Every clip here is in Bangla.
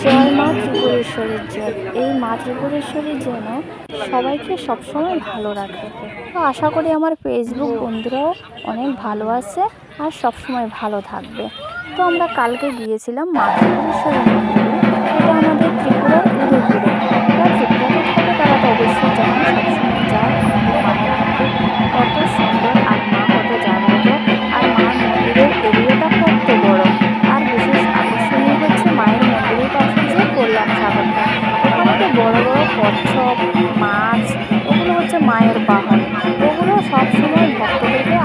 জয় মা ত্রিপুরেশ্বরীর জয়। এই মা ত্রিপুরেশ্বরী যেন সবাইকে সবসময় ভালো রাখে। তো আশা করি আমার ফেসবুক বন্ধুরাও অনেক ভালো আছে আর সবসময় ভালো থাকবে। তো আমরা কালকে গিয়েছিলাম মা ত্রিপুরেশ্বরী মন্দিরে। এটা আমাদের ত্রিপুরার উদয়পুরে। যারা ত্রিপুরাতে থাকে তারা তো অবশ্যই জানে, সবসময় যায়। আমাদের মায়ের মন্দির কত সুন্দর আর মা কত জাগ্রত, আর মার মন্দিরের এরিয়াটা কত বড়। আর বিশেষ আকর্ষণীয় হচ্ছে মায়ের মন্দিরের পাশে যে কল্যাণ সাগরটা। ওখানে তো বড় বড় কচ্ছপ মাছ, ওগুলো হচ্ছে মায়ের বাহন। ওগুলো সবসময় ভক্তদেরকে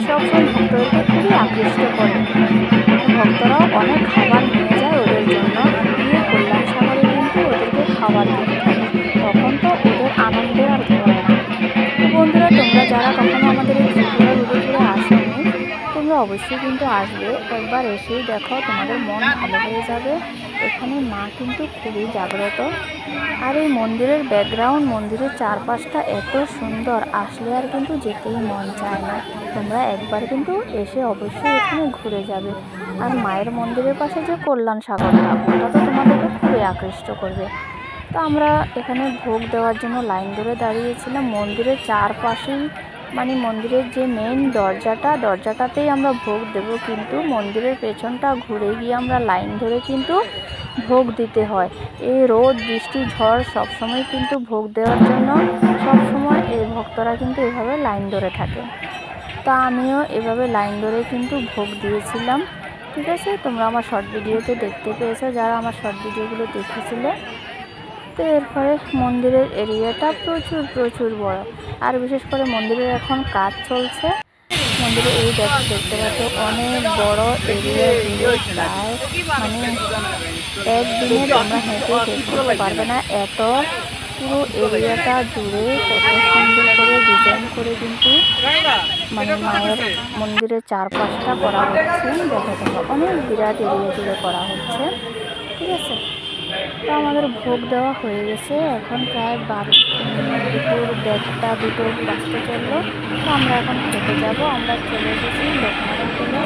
সবসময় ভক্তদেরকে খুবই আকৃষ্ট করে। ভক্তরাও অনেক খাবার নিয়ে যায় ওদের জন্য, গিয়ে কল্যাণ সাগরে কিন্তু ওদেরকে খাবার দিতে থাকে। তখন তো ওদের আনন্দে আর ধরে না। তো বন্ধুরা, তোমরা যারা কখনো আমাদের এই ত্রিপুরার উদয়পুরে আসোনি, তোমরা অবশ্যই কিন্তু আসবে। একবার এসেই দেখো, তোমাদের মন ভালো হয়ে যাবে। এখানে মা কিন্তু খুবই জাগ্রত। আর এই মন্দিরের ব্যাকগ্রাউন্ড, মন্দিরের চারপাশটা এত সুন্দর, আসলে আর কিন্তু যেতেই মন চায় না। তোমরা একবার কিন্তু এসে অবশ্যই এখানে ঘুরে যাবে। আর মায়ের মন্দিরের পাশে যে কল্যাণ সাগরটা, ওটা তো তোমাদেরকে খুবই আকৃষ্ট করবে। তো আমরা এখানে ভোগ দেওয়ার জন্য লাইন ধরে দাঁড়িয়েছিলাম মন্দিরের চারপাশেই। মন্দিরের যে মেইন দরজাটাতেই আমরা ভোগ দেব, কিন্তু মন্দিরের পেছনটা ঘুরে গিয়ে আমরা লাইন ধরে কিন্তু ভোগ দিতে হয়। এই রোদ বৃষ্টি ঝড় সবসময় কিন্তু ভোগ দেওয়ার জন্য সবসময় এই ভক্তরা কিন্তু এভাবে লাইন ধরে থাকে। তা আমিও এভাবে লাইন ধরে কিন্তু ভোগ দিয়েছিলাম। ঠিক আছে, তোমরা আমার শর্ট ভিডিওতে দেখতে পেয়েছো, যারা আমার শর্ট ভিডিওগুলো দেখেছিলে। তো এরপরে মন্দিরের এরিয়াটা প্রচুর প্রচুর বড়, আর বিশেষ করে মন্দিরের এখন কাজ চলছে। মন্দিরে এই দেখতে পাচ্ছ অনেক বড় এরিয়া জুড়ে, প্রায় একদিনে তোমরা হেঁটে শেষ করতে পারবে না, এত পুরো এরিয়াটা জুড়ে কত সুন্দর করে ডিজাইন করে কিন্তু মায়ের মন্দিরের চারপাশটা করা হচ্ছে। দেখো অনেক বিরাট এরিয়া জুড়ে করা হচ্ছে। ঠিক আছে, তো আমাদের ভোগ দেওয়া হয়ে গেছে। এখন প্রায় দুপুর 1:30-2 বাজতে চললো। তো আমরা এখন খেতে যাব। আমরা চলে এসেছি লোকনাথ হোটেলে।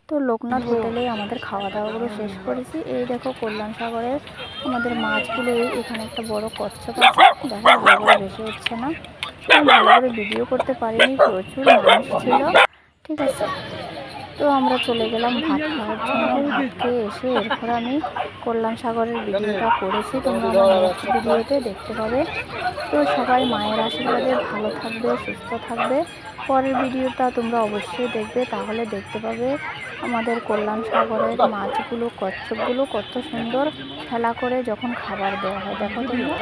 তো লোকনাথ হোটেলে আমাদের খাওয়া দাওয়াগুলো শেষ করেছি। এই দেখো কল্যাণ সাগরের আমাদের মাছগুলো, এখানে একটা বড় কচ্ছপ আছে। দেখো বড় বেশি হচ্ছে না, ভালো করে ভিডিও করতে পারিনি, প্রচুর মানুষ ছিল। ঠিক আছে, তো আমরা চলে গেলাম ভাত খাওয়ার জন্য। ভাত খেয়ে এসে এরপর আমি কল্যাণ সাগরের ভিডিওটা করেছি, তোমরা আমার নেক্সট ভিডিওতে দেখতে পাবে। তো সবাই মায়ের আশীর্বাদে ভালো থাকবে, সুস্থ থাকবে। পরের ভিডিওটা তোমরা অবশ্যই দেখবে, তাহলে দেখতে পাবে আমাদের কল্যাণ সাগরের মাছগুলো, কচ্ছপগুলো কত সুন্দর খেলা করে যখন খাবার দেওয়া হয়। দেখো তোমরা।